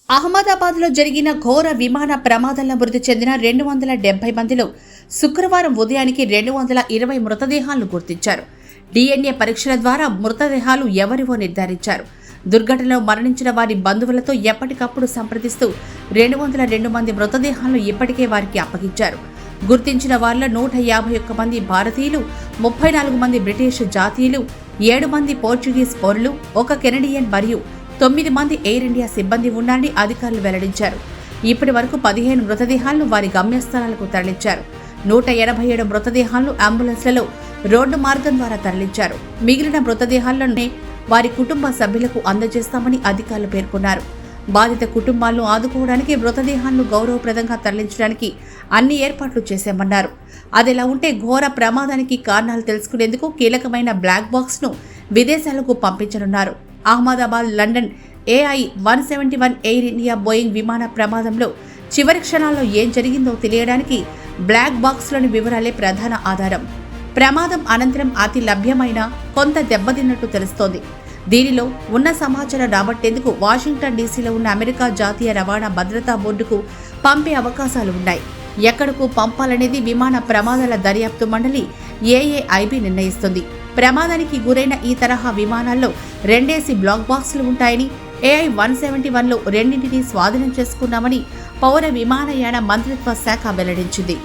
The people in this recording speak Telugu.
అహ్మదాబాద్లో జరిగిన ఘోర విమాన ప్రమాదంలో మృతి చెందిన 270 మందిలో శుక్రవారం ఉదయానికి 220 మృతదేహాలను గుర్తించారు. DNA పరీక్షల ద్వారా మృతదేహాలు ఎవరివో నిర్ధారించారు. దుర్ఘటనలో మరణించిన వారి బంధువులతో ఎప్పటికప్పుడు సంప్రదిస్తూ 202 మంది మృతదేహాలను ఇప్పటికే వారికి అప్పగించారు. గుర్తించిన వారిలో 151 మంది భారతీయులు, 34 మంది బ్రిటిష్ జాతీయులు, 7 మంది పోర్చుగీస్ పౌరులు, 1 కెనడియన్ మరియు 9 మంది ఎయిర్ ఇండియా సిబ్బంది ఉన్నారని అధికారులు వెల్లడించారు. ఇప్పటి వరకు 15 మృతదేహాలను వారి గమ్యస్థానాలకు తరలించారు. 187 మృతదేహాలను అంబులెన్స్లలో రోడ్డు మార్గం ద్వారా తరలించారు. మిగిలిన మృతదేహాలను వారి కుటుంబ సభ్యులకు అందజేస్తామని అధికారులు పేర్కొన్నారు. బాధిత కుటుంబాలను ఆదుకోవడానికి మృతదేహాలను గౌరవప్రదంగా తరలించడానికి అన్ని ఏర్పాట్లు చేశామన్నారు. అదిలా ఉంటే ఘోర ప్రమాదానికి కారణాలు తెలుసుకునేందుకు కీలకమైన బ్లాక్ బాక్స్ ను విదేశాలకు పంపించనున్నారు. Ahmedabad London AI-171 Air India Boeing విమాన ప్రమాదంలో చివరి క్షణాల్లో ఏం జరిగిందో తెలియడానికి బ్లాక్ బాక్స్లోని వివరాలే ప్రధాన ఆధారం. ప్రమాదం అనంతరం అతి లభ్యమైన కొంత దెబ్బతిన్నట్టు తెలుస్తోంది. దీనిలో ఉన్న సమాచారం రాబట్టేందుకు వాషింగ్టన్ డీసీలో ఉన్న అమెరికా జాతీయ రవాణా భద్రతా బోర్డుకు పంపే అవకాశాలు ఉన్నాయి. ఎక్కడకు పంపాలనేది విమాన ప్రమాదాల దర్యాప్తు మండలి AAIB నిర్ణయిస్తుంది. ప్రమాదానికి గురైన ఈ తరహా విమానాల్లో 2 బ్లాక్ బాక్సులు ఉంటాయని, AI-171లో 2ని స్వాధీనం చేసుకున్నామని పౌర విమానయాన మంత్రిత్వ శాఖ వెల్లడించింది.